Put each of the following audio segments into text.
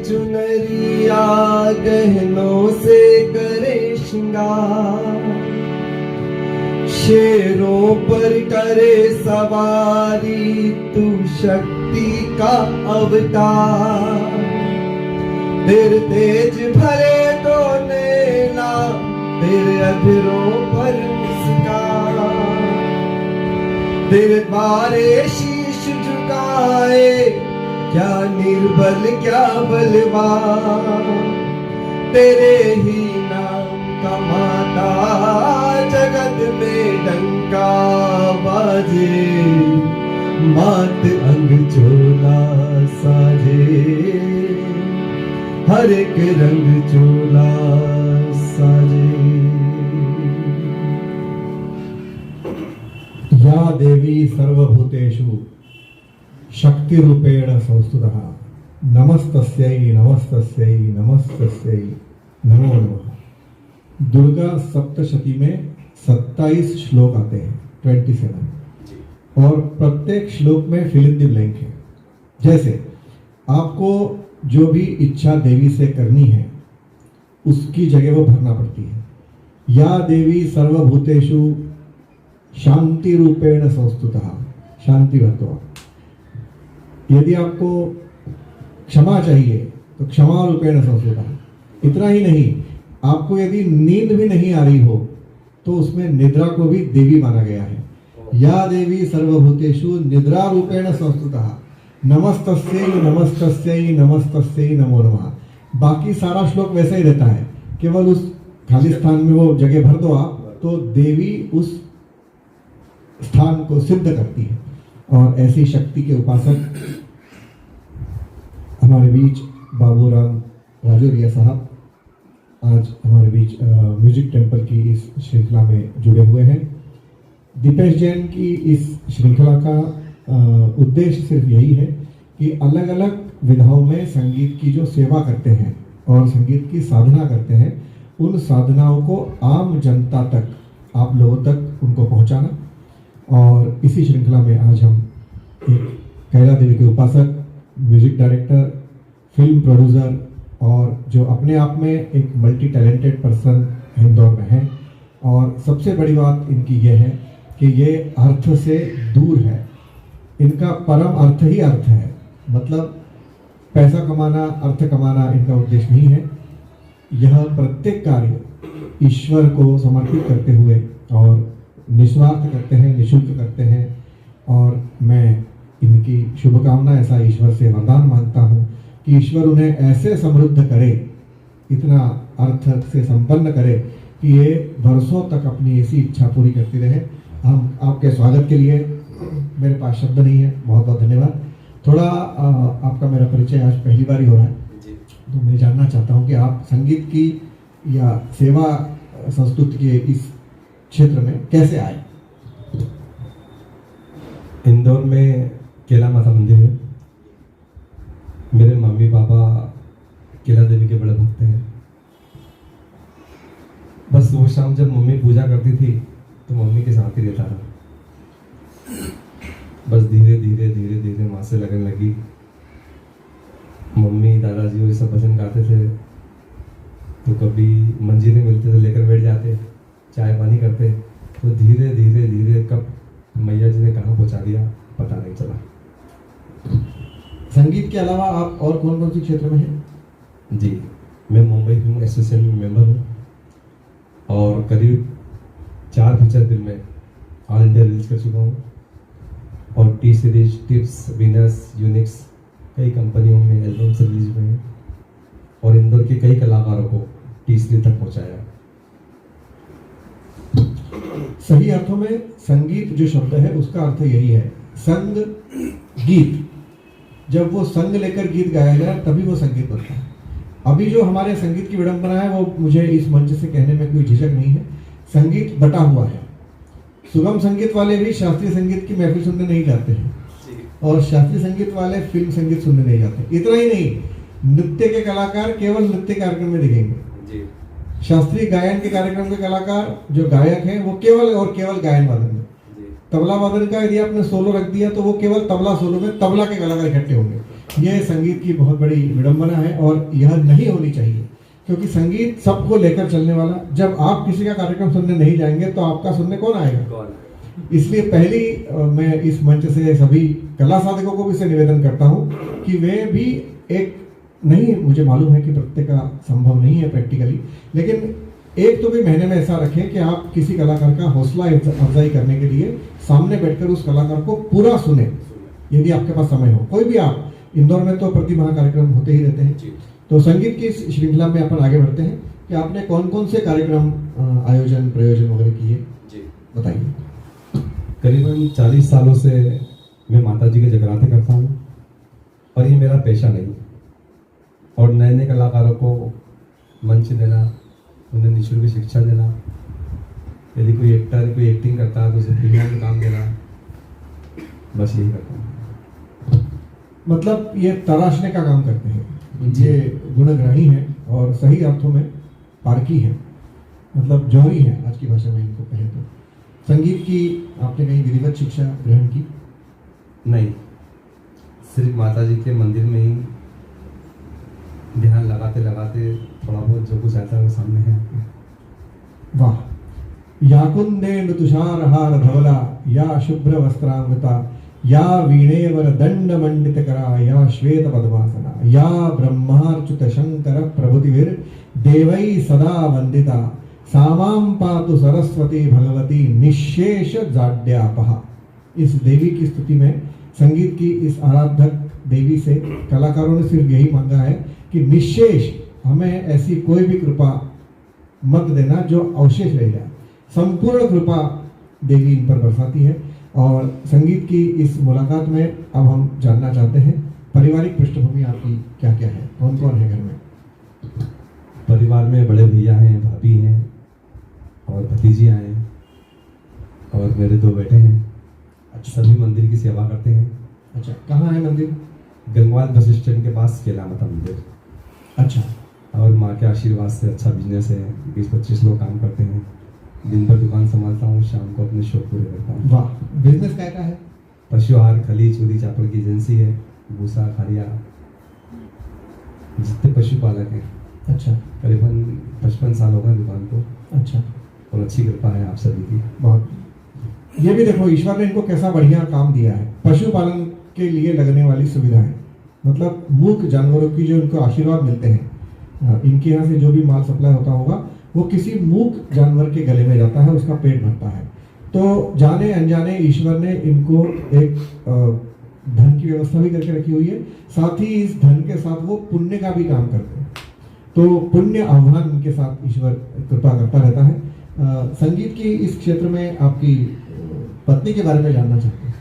चुनरिया गहनों से करे श्रृंगार, शेरों पर करे सवारी तू शक्ति का अवतार। तेरे तेज भरे तो नैना तेरे अधरों पर मुस्कान, तेरे द्वारे शीश झुकाए क्या निर्बल क्या बलवान। तेरे ही नाम का माता जगत में डंका बाजे, मात अंग चोला साजे, हर एक रंग चोला साजे। या देवी सर्वभूतेषु शक्ति रूपेण संस्तुतः नमस्तस्यै नमस्तस्यै नमस्तस्यै नमो नमः। दुर्गा सप्तशती में 27 श्लोक आते हैं, 27, और प्रत्येक श्लोक में फिल इन द ब्लैंक है। जैसे आपको जो भी इच्छा देवी से करनी है उसकी जगह वो भरना पड़ती है। या देवी सर्वभूतेषु शांति रूपेण संस्तुतः, शांति भरतो आप। यदि आपको क्षमा चाहिए तो क्षमा रूपेण संस्तुतः। इतना ही नहीं, आपको यदि नींद भी नहीं आ रही हो तो उसमें निद्रा को भी देवी माना गया है। या देवी सर्वभूतेषु निद्रा रूपेण संस्तुतः नमस्तस्यै नमस्तस्यै नमस्तस्यै नमो नमः। बाकी सारा श्लोक वैसा ही रहता है, केवल उस खाली स्थान में वो जगह भर दो आप, तो देवी उस स्थान को सिद्ध करती है। और ऐसी शक्ति के उपासक हमारे बीच बाबूराम राजौरिया साहब आज हमारे बीच म्यूजिक टेम्पल की इस श्रृंखला में जुड़े हुए हैं। दीपेश जैन की इस श्रृंखला का उद्देश्य सिर्फ यही है कि अलग अलग विधाओं में संगीत की जो सेवा करते हैं और संगीत की साधना करते हैं, उन साधनाओं को आम जनता तक, आप लोगों तक उनको पहुंचाना। और इसी श्रृंखला में आज हम एक कैला देवी के उपासक, म्यूजिक डायरेक्टर, फिल्म प्रोड्यूसर और जो अपने आप में एक मल्टी टैलेंटेड पर्सन इंदौर में हैं। और सबसे बड़ी बात इनकी ये है कि ये अर्थ से दूर है, इनका परम अर्थ ही अर्थ है। मतलब पैसा कमाना, अर्थ कमाना इनका उद्देश्य नहीं है। यह प्रत्येक कार्य ईश्वर को समर्पित करते हुए और निस्वार्थ करते हैं, निःशुल्क करते हैं। और मैं इनकी शुभकामना ऐसा ईश्वर से वरदान मांगता हूँ कि ईश्वर उन्हें ऐसे समृद्ध करे, इतना अर्थ से संपन्न करे कि ये वर्षों तक अपनी ऐसी इच्छा पूरी करती रहे। हम आपके स्वागत के लिए, मेरे पास शब्द नहीं है, बहुत बहुत धन्यवाद। थोड़ा आपका मेरा परिचय आज पहली बार ही हो रहा है, तो मैं जानना चाहता हूँ कि आप संगीत की या सेवा संस्कृति के इस क्षेत्र में कैसे आए। इंदौर में केला माता मंदिर है। मेरे मम्मी पापा केला देवी के बड़े भक्त हैं। बस वो शाम जब मम्मी पूजा करती थी तो मम्मी के साथ ही रहता था। बस धीरे धीरे धीरे धीरे माँ से लगने लगी। मम्मी दादाजी और ये सब भजन गाते थे, तो कभी मंजीरे मिलते थे लेकर बैठ जाते, चाय पानी करते। तो धीरे धीरे धीरे कब मैया जी ने कहाँ पहुँचा दिया पता नहीं चला। संगीत के अलावा आप और कौन कौन से क्षेत्र में हैं? जी, मैं मुंबई फिल्म एसोसिएशन में मेंबर हूँ और करीब 4 फीचर फिल्में ऑल इंडिया रिलीज कर चुका हूँ। और T series, tips, winners, Unix कई कंपनियों में एल्बम्स रिलीज हुए हैं और इंदौर के कई कलाकारों को टी सीरीज तक पहुँचाया। सही अर्थों में संगीत जो शब्द है उसका अर्थ यही है, संग गीत। जब वो संग लेकर गीत गाया जाए तभी वो संगीत बनता है। अभी जो हमारे संगीत की विडंबना है वो मुझे इस मंच से कहने में कोई झिझक नहीं है। संगीत बटा हुआ है। सुगम संगीत वाले भी शास्त्रीय संगीत की महफिल सुनने नहीं जाते हैं और शास्त्रीय संगीत वाले फिल्म संगीत सुनने नहीं जाते। इतना ही नहीं, नृत्य के कलाकार केवल नृत्य कार्यक्रम में दिखेंगे। शास्त्रीय गायन के कार्यक्रम के कलाकार जो गायक हैं वो केवल और केवल गायन वादन में। तबला वादन का यदि आपने सोलो रख दिया तो वो केवल तबला सोलो में तबला के कलाकार इकट्ठे होंगे। ये संगीत की बहुत बड़ी विडंबना है और यह नहीं होनी चाहिए, क्योंकि संगीत सबको लेकर चलने वाला। जब आप किसी का कार्यक्रम सुनने नहीं जाएंगे तो आपका सुनने कौन आएगा? इसलिए पहली मैं इस मंच से सभी कला साधकों को भी से निवेदन करता हूं कि वे भी एक, नहीं मुझे मालूम है कि प्रत्येक का संभव नहीं है प्रैक्टिकली, लेकिन एक तो भी महीने में ऐसा रखें कि आप किसी कलाकार का हौसला अफजाई करने के लिए सामने बैठकर उस कलाकार को पूरा सुने, यदि आपके पास समय हो। कोई भी आप, इंदौर में तो प्रति माह कार्यक्रम होते ही रहते हैं। तो संगीत की इस श्रृंखला में अपन आगे बढ़ते हैं कि आपने कौन कौन से कार्यक्रम आयोजन प्रयोजन वगैरह किए, बताइए। करीबन 40 सालों से मैं माता जी के जगराते करता हूँ और ये मेरा पेशा नहीं। और नए नए कलाकारों को मंच देना, उन्हें निःशुल्क शिक्षा देना, यदि कोई एक्टर कोई एक्टिंग करता है तो उसे फिल्मों में काम देना, बस यही करता हूँ। मतलब ये तराशने का काम करते हैं, ये गुणग्राही हैं और सही अर्थों में पारकी हैं, मतलब जौहरी हैं आज की भाषा में इनको कहें तो। संगीत की आपने कहीं विधिवत शिक्षा ग्रहण की? नहीं, सिर्फ माता जी के मंदिर में ही ध्यान लगाते लगाते थोड़ा बहुत जो कुछ आता है वो सामने है। वाह। या कुंदेन तुषारहार धवला, या शुभ्र वस्त्रामृता, या वीणेवर दंड मंडित करा, या श्वेत पद्मासना, या ब्रह्मार्चित शंकर प्रभुतिभिर देवै सदा वंदिता, सामां पातु सरस्वती भगवती निशेष जाड्यापहा। इस देवी की स्तुति में, संगीत की इस आराधक देवी से कलाकारों ने सिर्फ यही मांगा है कि निशेष हमें ऐसी कोई भी कृपा मत देना जो अवशेष रह जाए। संपूर्ण कृपा देवी इन पर बरसाती है। और संगीत की इस मुलाकात में अब हम जानना चाहते हैं पारिवारिक पृष्ठभूमि आपकी क्या क्या है, कौन कौन है घर में? परिवार में बड़े भैया हैं, भाभी हैं और भतीजियाँ हैं और मेरे 2 बेटे हैं। सभी मंदिर की सेवा करते हैं। अच्छा, कहाँ है मंदिर? गंगवाल बस स्टैंड के पास केला माता मंदिर। अच्छा। और माँ के आशीर्वाद से अच्छा बिजनेस है, 20-25 लोग काम करते हैं। दिन भर दुकान संभालता हूँ, शाम को अपने शौक पूरे करता हूँ। वाह। बिजनेस क्या है? पशु आहार, खली, चूरी चापड़ की एजेंसी है, भूसा खारिया, जितने पशुपालक हैं। अच्छा। करीबन 55 साल हो गए दुकान को। अच्छा। और अच्छी कृपा है आप सभी की। बहुत। ये भी देखो ईश्वर ने इनको कैसा बढ़िया काम दिया है। पशुपालन के लिए लगने वाली सुविधाएं, मतलब मूक जानवरों की जो इनको आशीर्वाद मिलते हैं, इनके यहाँ से जो भी माल सप्लाई होता होगा वो किसी मूक जानवर के गले में जाता है, उसका पेट भरता है। तो जाने अनजाने ईश्वर ने इनको एक धन की व्यवस्था भी करके रखी हुई है। साथ ही इस धन के साथ वो पुण्य का भी काम करते हैं, तो पुण्य आह्वान इनके साथ ईश्वर कृपा करता रहता है। संगीत की इस क्षेत्र में आपकी पत्नी के बारे में जानना चाहते हैं,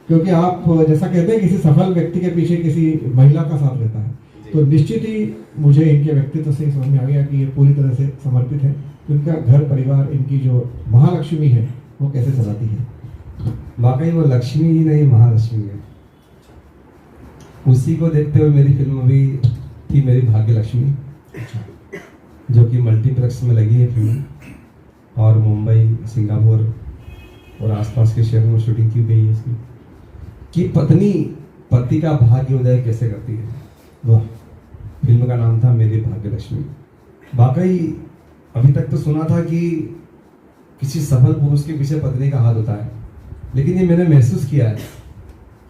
क्योंकि आप जैसा कहते हैं किसी सफल व्यक्ति के पीछे किसी महिला का साथ रहता है, तो निश्चित ही मुझे इनके व्यक्तित्व से समझ में आ गया कि ये पूरी तरह से समर्पित है। इनका घर परिवार, इनकी जो महालक्ष्मी है वो कैसे चलाती है? वाकई वो लक्ष्मी ही नहीं, महालक्ष्मी है। उसी को देखते हुए मेरी फिल्म भी थी, मेरी भाग्य लक्ष्मी, जो कि मल्टीप्लेक्स में लगी है फिल्म, और मुंबई, सिंगापुर और आसपास के शहरों में शूटिंग की गई है इसकी। कि पत्नी पति का भाग्य उदय कैसे करती है। वाह। फिल्म का नाम था मेरी भाग्य लक्ष्मी। वाकई अभी तक तो सुना था कि किसी सफल पुरुष के पीछे पत्नी का हाथ होता है, लेकिन ये मैंने महसूस किया है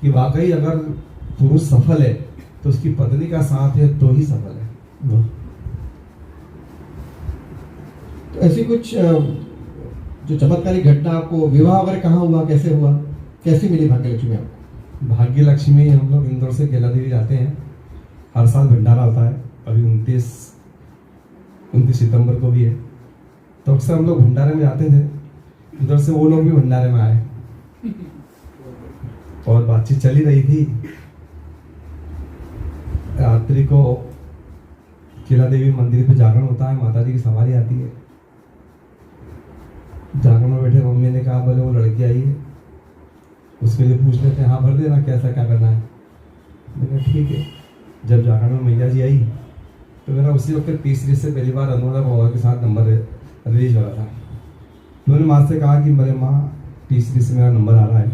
कि वाकई अगर पुरुष सफल है तो उसकी पत्नी का साथ है तो ही सफल है। वाह। तो ऐसी कुछ जो चमत्कारिक घटना आपको, विवाह वगैरह कहाँ हुआ, कैसे हुआ, कैसी मिली भाग्य लक्ष्मी आपको? भाग्य लक्ष्मी हम लोग इंदौर से केला देवी जाते हैं, हर साल भंडारा होता है। अभी 29 सितंबर को भी है, तो अक्सर हम लोग भंडारे में जाते थे। उधर से वो लोग भी भंडारे में आए और बातचीत चली रही थी। रात्रि को केला देवी मंदिर पे जागरण होता है, माता जी की सवारी आती है। जागरण में बैठे मम्मी ने कहा बोले वो लड़की आई है, उसके लिए पूछ लेते हैं, हाँ भर देना, कैसा क्या करना है। मैंने कहा ठीक है। जब जागरण में मैया जी आई तो मेरा उसी वक्त तीसरी से पहली बार अनुराधा बाबा के साथ नंबर रिलीज हो रहा था। तो मैंने माँ से कहा कि मेरे माँ तीसरी से मेरा नंबर आ रहा है।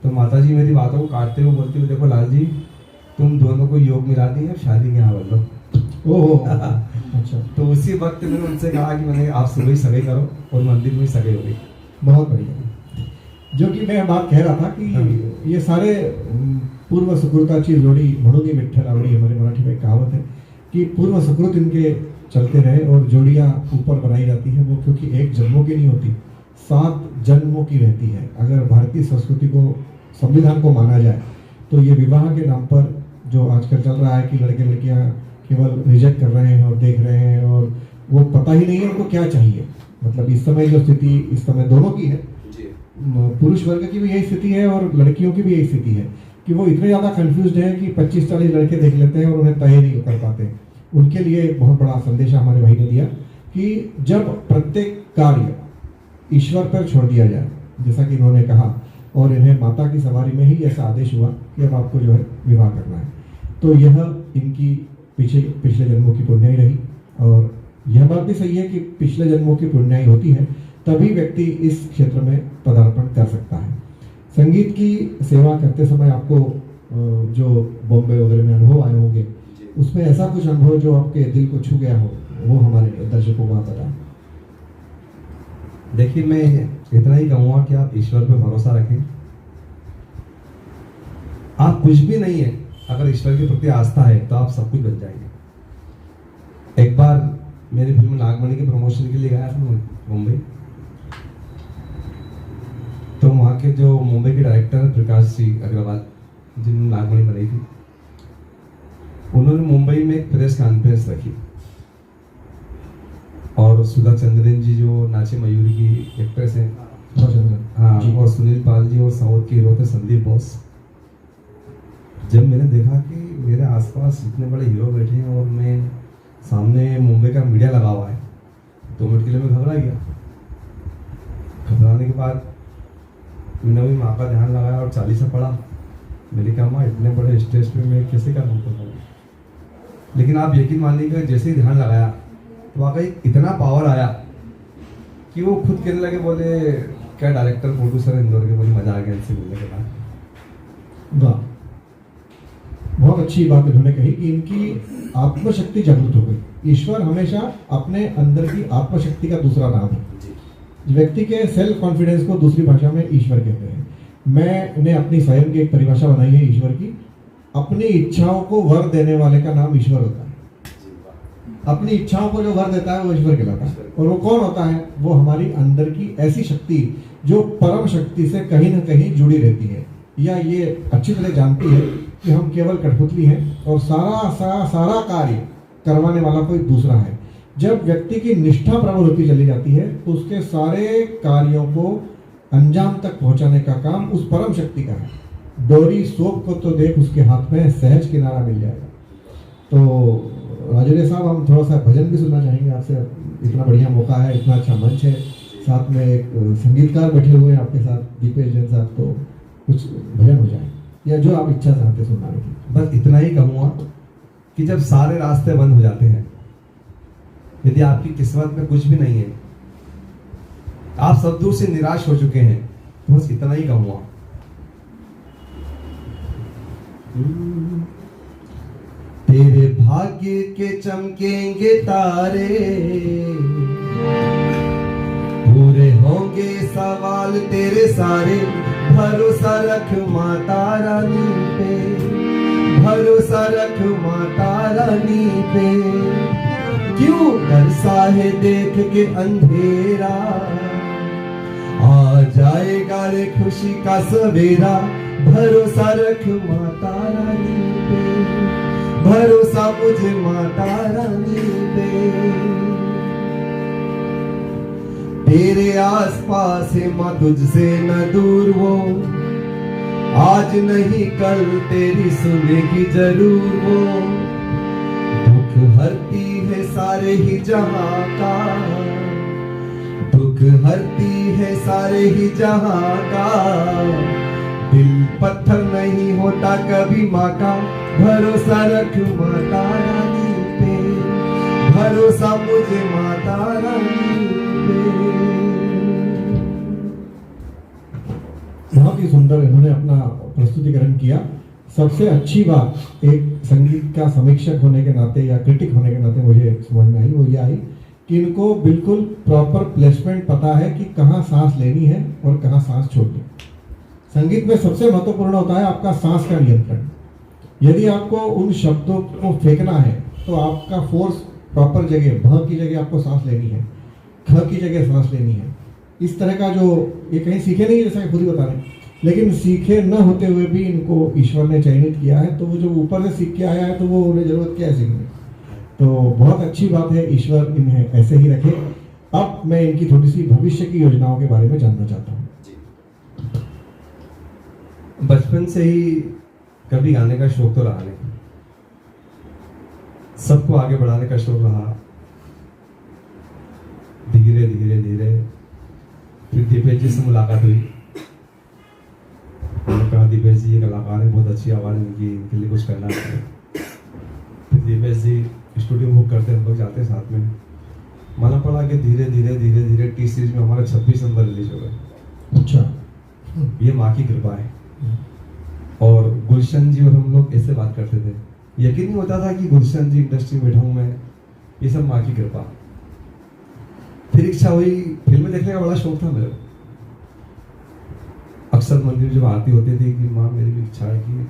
तो माता जी मेरी बातों को काटते हुए बोलती हुई, देखो लाल जी, तुम दोनों को योग मिला दी है, शादी के यहाँ बोल लो। ओह अच्छा, तो उसी वक्त मैंने उनसे कहा कि मैंने आप सुबह ही सगाई करो, और मंदिर में ही सगाई हो गई। बहुत बढ़िया। जो कि मैं बात कह रहा था कि ये सारे पूर्व सुकृताची जोड़ी म्हणून विठ्ठल आवडी, हमारे मराठी में कहावत है कि पूर्व सुकृत इनके चलते रहे और जोड़ियाँ ऊपर बनाई जाती है वो, क्योंकि एक जन्मों की नहीं होती, 7 जन्मों की रहती है। अगर भारतीय संस्कृति को, संविधान को माना जाए तो ये विवाह के नाम पर जो आजकल चल रहा है कि लड़के लड़कियां केवल रिजेक्ट कर रहे हैं और देख रहे हैं और वो पता ही नहीं है उनको क्या चाहिए। मतलब इस समय जो स्थिति इस समय दोनों की है, पुरुष वर्ग की भी यही स्थिति है और लड़कियों की भी यही स्थिति है कि वो इतने ज़्यादा कंफ्यूज्ड है कि 25-40 लड़के देख लेते हैं और उन्हें तय नहीं कर पाते। उनके लिए एक बहुत बड़ा संदेश हमारे भाई ने दिया कि जब प्रत्येक कार्य ईश्वर पर छोड़ दिया जाए, जैसा कि इन्होंने कहा, और इन्हें माता की सवारी में ही ऐसा आदेश हुआ कि अब आपको जो है विवाह करना है, तो यह इनकी पिछले जन्मों की पुण्याई रही। और यह बात भी सही है कि पिछले जन्मों की पुण्याई होती है तभी व्यक्ति इस क्षेत्र में पदार्पण कर सकता है। संगीत की सेवा करते समय आपको जो बॉम्बे वगैरह में अनुभव आए होंगे, उसमें ऐसा कुछ अनुभव जो आपके दिल को छू गया हो, वो हमारे दर्शकों को आप बताएं। देखिए, मैं इतना ही कहूँगा कि आप ईश्वर पे भरोसा रखें। आप कुछ भी नहीं है, अगर ईश्वर के प्रति आस्था है तो आप सब कुछ बन जाएंगे। एक बार मेरी फिल्म नागमणि के प्रमोशन के लिए गया था मुंबई। तो वहाँ के जो मुंबई के डायरेक्टर प्रकाश जी अग्रवाल, जिन्होंने नागमणि बनाई थी, उन्होंने मुंबई में एक प्रेस कॉन्फ्रेंस रखी और सुधा चंद्रन जी जो नाचे मयूरी की एक्ट्रेस हैं, हाँ, और सुनील पाल जी और साउथ के हीरो थे संदीप बोस। जब मैंने देखा कि मेरे आसपास इतने बड़े हीरो बैठे हैं और मैं सामने मुंबई का मीडिया लगा हुआ है, 2 मिनट के लिए मैं घबरा गया। घबराने के बाद मैंने भी माँ का ध्यान लगाया और 40 पढ़ा। मैंने कहा, माँ इतने बड़े स्टेज पे मैं कैसे कर पाऊँ। लेकिन आप यकीन मानिएगा, जैसे ही ध्यान लगाया तो वाकई इतना पावर आया कि वो खुद कहने लगे, बोले क्या डायरेक्टर प्रोड्यूसर इंदौर के, बोले मजा आ गया इनसे मिलने के बाद। वाह, बहुत अच्छी बात इन्होंने कही कि इनकी आत्मशक्ति जागृत हो गई। ईश्वर हमेशा अपने अंदर की आत्मशक्ति का दूसरा नाम है। व्यक्ति के सेल्फ कॉन्फिडेंस को दूसरी भाषा में ईश्वर कहते हैं। मैंने अपनी स्वयं की एक परिभाषा बनाई है ईश्वर की। अपनी इच्छाओं को वर देने वाले का नाम ईश्वर होता है। अपनी इच्छाओं को जो वर देता है वो ईश्वर कहलाता है। और वो कौन होता है? वो हमारी अंदर की ऐसी शक्ति जो परम शक्ति से कहीं ना कहीं जुड़ी रहती है, या ये अच्छी तरह जानती है कि हम केवल कठपुतली हैं और सारा कार्य करवाने वाला कोई दूसरा है। जब व्यक्ति की निष्ठा प्रबल होती चली जाती है तो उसके सारे कार्यों को अंजाम तक पहुंचाने का काम उस परम शक्ति का है। डोरी सोप को तो देख, उसके हाथ में सहज किनारा मिल जाएगा। तो राजूरिया साहब, हम थोड़ा सा भजन भी सुनना चाहेंगे आपसे। इतना बढ़िया मौका है, इतना अच्छा मंच है, साथ में एक संगीतकार बैठे हुए हैं आपके साथ, दीपेश जैन साहब, तो कुछ भजन हो जाए या जो आप इच्छा चाहते सुनाने की। बस इतना ही कहूँगा कि जब सारे रास्ते बंद हो जाते हैं, यदि आपकी किस्मत में कुछ भी नहीं है, आप सब दूर से निराश हो चुके हैं, तो बस इतना ही कहूँगा, तेरे भाग्य के चमकेंगे तारे, पूरे होंगे सवाल तेरे सारे। भरोसा रख माता रानी पे, भरोसा रख माता रानी पे। क्यों तरसा है देख के अंधेरा, आ जाएगा रे खुशी का सवेरा। भरोसा रख माता रानी पे, भरोसा मुझे माता रानी पे। तेरे आसपास है माँ, तुझसे न दूर वो, आज नहीं कल तेरी सुनेगी जरूर वो। दुख हरती है सारे ही जहां का, दुख हरती है सारे ही जहां का। दिल पत्थर नहीं होता कभी माँ का, भरोसा रख माता रानी पे, भरोसा मुझे माता रानी पे। बहुत ही सुंदर इन्होंने अपना प्रस्तुतिकरण किया। सबसे अच्छी बात एक संगीत का समीक्षक होने के नाते या क्रिटिक होने के नाते मुझे समझ में आई, वो ये आई कि इनको बिल्कुल प्रॉपर प्लेसमेंट पता है कि कहाँ सांस लेनी है और कहाँ सांस छोड़नी है। संगीत में सबसे महत्वपूर्ण होता है आपका सांस का नियंत्रण। यदि आपको उन शब्दों को फेंकना है तो आपका फोर्स प्रॉपर जगह, भ की जगह आपको सांस लेनी है, ख की जगह सांस लेनी है। इस तरह का जो ये कहीं सीखे नहीं, जैसा कि खुद ही बता रहे हैं, लेकिन सीखे न होते हुए भी इनको ईश्वर ने चयनित किया है। तो वो जो ऊपर से सीख के आया है तो वो उन्हें जरूरत क्या है सीखने। तो बहुत अच्छी बात है, ईश्वर इन्हें ऐसे ही रखे। अब मैं इनकी थोड़ी सी भविष्य की योजनाओं के बारे में जानना चाहता हूँ। बचपन से ही कभी गाने का शौक तो रहा नहीं, सबको आगे बढ़ाने का शौक रहा। धीरे धीरे धीरे फिर दीपेश जी से मुलाकात हुई। मैंने कहा दीपेश जी ये कलाकार है, बहुत अच्छी आवाज़ इनकी, इनके लिए कुछ करना है। फिर दीपेश जी स्टूडियो बुक करते, हम लोग जाते साथ में। मालूम पड़ा कि धीरे धीरे धीरे धीरे टी सीरीज में हमारा 26 नंबर रिलीज हो गए। अच्छा, ये माँ की कृपा है। और गुलशन जी और हम लोग ऐसे बात करते थे, यकीन नहीं होता था कि गुलशन जी इंडस्ट्री में बैठा हूँ मैं, ये सब माँ की कृपा। फिर इच्छा हुई, फिल्में देखने का बड़ा शौक था मेरे को। अक्सर मंदिर जब आरती होती थी कि माँ मेरी भी इच्छा है कि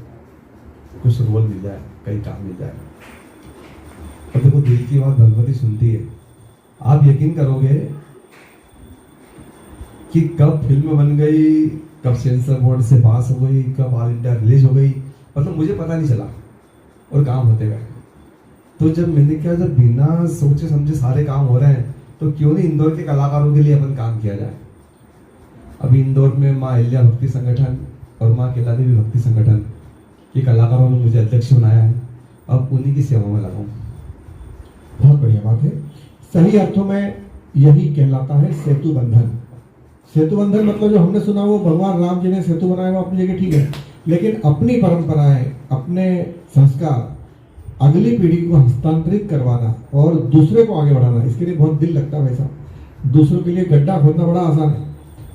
कुछ रोल मिल जाए, कहीं काम मिल जाए। और देखो दिल की बात भगवती सुनती है। आप यकीन करोगे कि कब फिल्म बन गई, कब सेंसर बोर्ड से पास हो गई, कब ऑल इंडिया रिलीज हो गई, मतलब मुझे पता नहीं चला और काम होते गए। तो जब मैंने क्या, जब बिना सोचे समझे सारे काम हो रहे हैं तो क्यों नहीं इंदौर के कलाकारों के लिए अपन काम किया जाए। अभी इंदौर में माँ अहिल्या भक्ति संगठन और माँ केला देवी भक्ति संगठन के कलाकारों ने मुझे अध्यक्ष बनाया है। अब उन्हीं की सेवा में लगा हूँ। बहुत बढ़िया बात है। सही अर्थों में यही कहलाता है सेतु बंधन। सेतु बंधन मतलब जो हमने सुना वो भगवान राम जी ने सेतु बनाया, वो अपनी जगह ठीक है, लेकिन अपनी परंपराएं, अपने संस्कार अगली पीढ़ी को हस्तांतरित करवाना और दूसरे को आगे बढ़ाना, इसके लिए बहुत दिल लगता है। वैसा दूसरों के लिए गड्ढा खोदना बड़ा आसान है,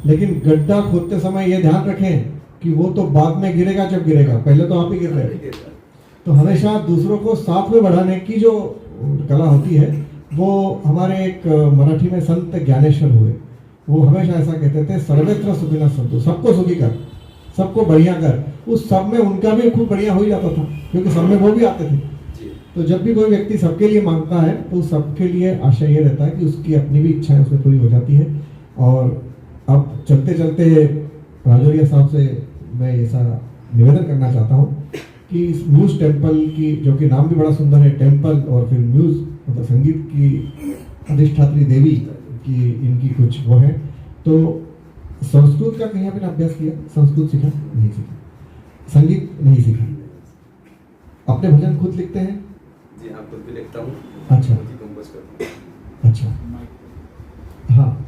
लेकिन गड्ढा खोदते समय ये ध्यान रखें कि वो तो बाद में गिरेगा जब गिरेगा, पहले तो आप ही गिर रहे हैं। तो हमेशा दूसरों को साथ में बढ़ाने की जो कला होती है, वो हमारे एक मराठी में संत ज्ञानेश्वर हुए, वो हमेशा ऐसा कहते थे, सर्वत्र सुखिनः सन्तु, सबको सुखी कर, सबको बढ़िया कर। उस सब में उनका भी खूब बढ़िया हो ही जाता था, क्योंकि सब में वो भी आते थे। तो जब भी कोई व्यक्ति सबके लिए मांगता है तो सबके लिए आशय ये रहता है कि उसकी अपनी भी इच्छाएं उसमें पूरी हो जाती है। और अब चलते चलते राजौरिया साहब से मैं ऐसा निवेदन करना चाहता हूँ कि इस म्यूज टेम्पल की, जो कि नाम भी बड़ा सुंदर है, टेम्पल और फिर म्यूज मतलब संगीत की अधिष्ठात्री देवी की इनकी कुछ वो है। तो संस्कृत का कहीं आपने अभ्यास किया? संस्कृत सीखा? नहीं सीखा। संगीत नहीं सीखा। अपने भजन खुद लिखते हैं? जी हाँ, खुद भी लिखता हूँ। अच्छा, कंपोज करता हूँ। अच्छा, हाँ,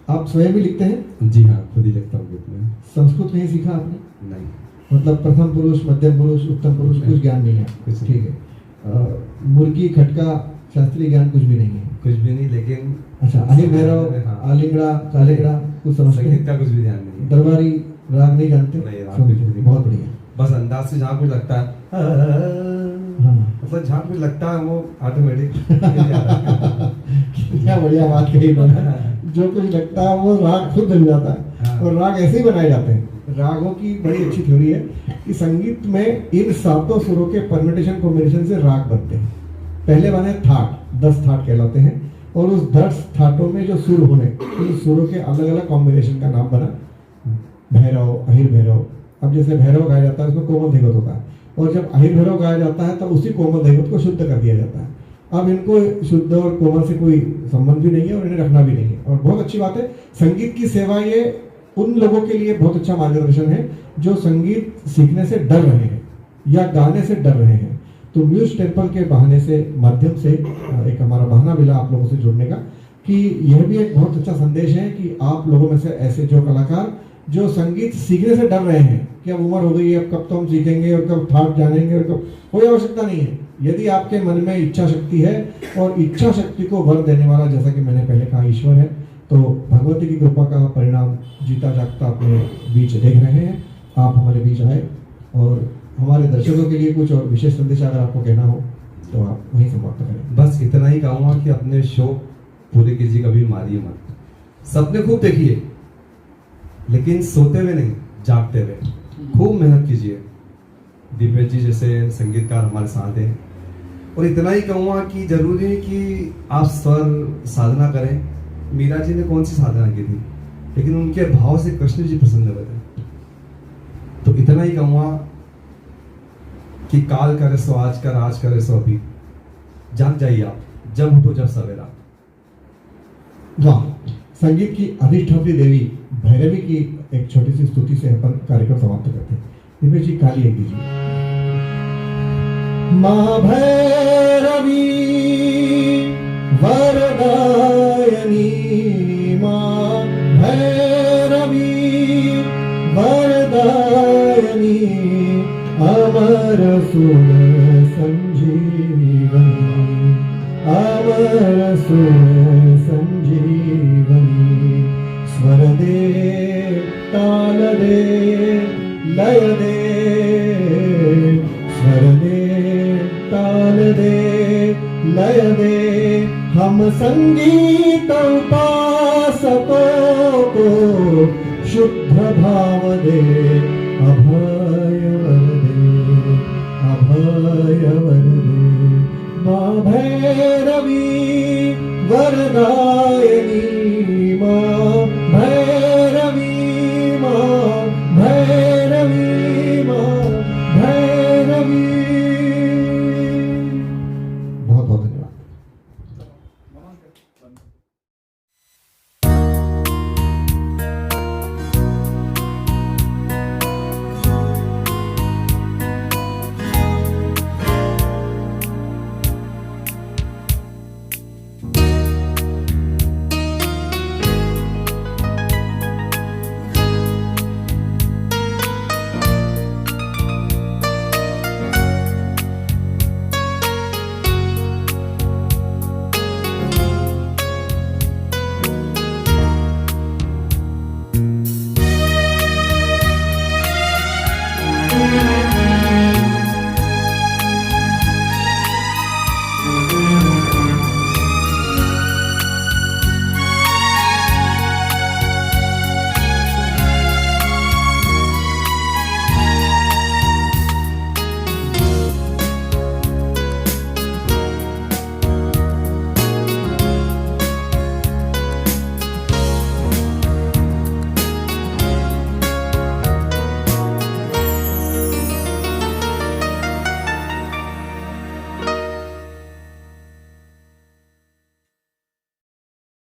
आप स्वयं भी लिखते हैं? जी हाँ, खुद ही लिखता हूँ गीत में। संस्कृत नहीं सीखा आपने? नहीं। मतलब प्रथम पुरुष, मध्यम पुरुष, उत्तम पुरुष कुछ ज्ञान नहीं है? कुछ ठीक है। मुर्गी, खटका, शास्त्रीय ज्ञान कुछ भी नहीं है? कुछ भी नहीं, लेकिन अच्छा, अहिर भैरव, आलिंगड़ा, कालिंगड़ा कुछ समझते संगीत हैं? का कुछ भी ध्यान नहीं है। दरबारी राग नहीं जानते? नहीं, राग कुछ भी नहीं। बहुत बढ़िया। बस अंदाज से जहाँ कुछ लगता है, हाँ, मतलब जहाँ कुछ लगता है वो ऑटोमेटिक। क्या बढ़िया बात कही उन्होंने। जो कुछ लगता है वो राग खुद बन जाता है। हाँ। और राग ऐसे ही बनाए जाते हैं। रागों की बड़ी अच्छी थ्योरी है कि संगीत में इन सातों सुरों के परम्यूटेशन कॉम्बिनेशन से राग बनते हैं। पहले बने थाट, 10 थाट कहलाते हैं, और उस 10 थाटों में जो सुर होने, उन सुरों के अलग अलग कॉम्बिनेशन का नाम बना भैरव, अहिर भैरव। अब जैसे भैरव गाया जाता है उसमें कोमल धैवत होता है, और जब अहिर भैरव गाया जाता है तब उसी कोमल धैवत को शुद्ध कर दिया जाता है। अब इनको शुद्ध और कोमल से कोई संबंध भी नहीं है और इन्हें रखना भी नहीं है। और बहुत अच्छी बात है, संगीत की सेवा ये उन लोगों के लिए बहुत अच्छा मार्गदर्शन है जो संगीत सीखने से डर रहे हैं या गाने से डर रहे हैं। तो म्यूज टेम्पल के बहाने से, माध्यम से एक हमारा बहाना मिला आप लोगों से जुड़ने का, कि यह भी एक बहुत अच्छा संदेश है कि आप लोगों में से ऐसे जो कलाकार जो संगीत सीखने से डर रहे हैं कि अब उम्र हो गई है, अब कब तो हम सीखेंगे और कब थाट जानेंगे और कब, कोई आवश्यकता नहीं है। यदि आपके मन में इच्छा शक्ति है, और इच्छा शक्ति को वर देने वाला, जैसा कि मैंने पहले कहा, ईश्वर है, तो भगवती की कृपा का परिणाम जीता जागता अपने बीच देख रहे हैं। आप हमारे बीच आए और हमारे दर्शकों के लिए कुछ और विशेष संदेश अगर आपको कहना हो तो आप वहीं समाप्त करें। बस इतना ही कहूँगा कि अपने शौक पूरे कीजिए, कभी मारिए मत। सपने खूब देखिए लेकिन सोते हुए नहीं, जागते हुए खूब मेहनत कीजिए। दिव्य जी जैसे संगीतकार हमारे साथ हैं। और इतना ही कहूँगा कि जरूरी है कि आप स्वर साधना करें। मीरा जी ने कौन सी साधना की थी, लेकिन उनके भाव से कृष्ण जी प्रसन्न हुए थे। तो इतना ही कहूँगा कि काल करे सो आज कर, आज करे सो अभी। जाग जाइए आप, जब उठो जब सवेरा। वाह, संगीत की अधिष्ठात्री देवी भैरवी की एक छोटी सी स्तुति से अपन कार्यक्रम समाप्त करते हैं। दिव्य जी काली एक दीजिए। माँ भैरवी वरदायनी, माँ भैरवी वरदायनी, अमर सुर संजीवनी, अमर सुर संजीवनी। स्वर दे, ताल दे, लय दे, स्वर दे, ताल दे, लय दे। हम संगीत उपासकों को शुद्ध भाव दे, अभय वर दे, अभय वर दे। माँ भैरवी वरदा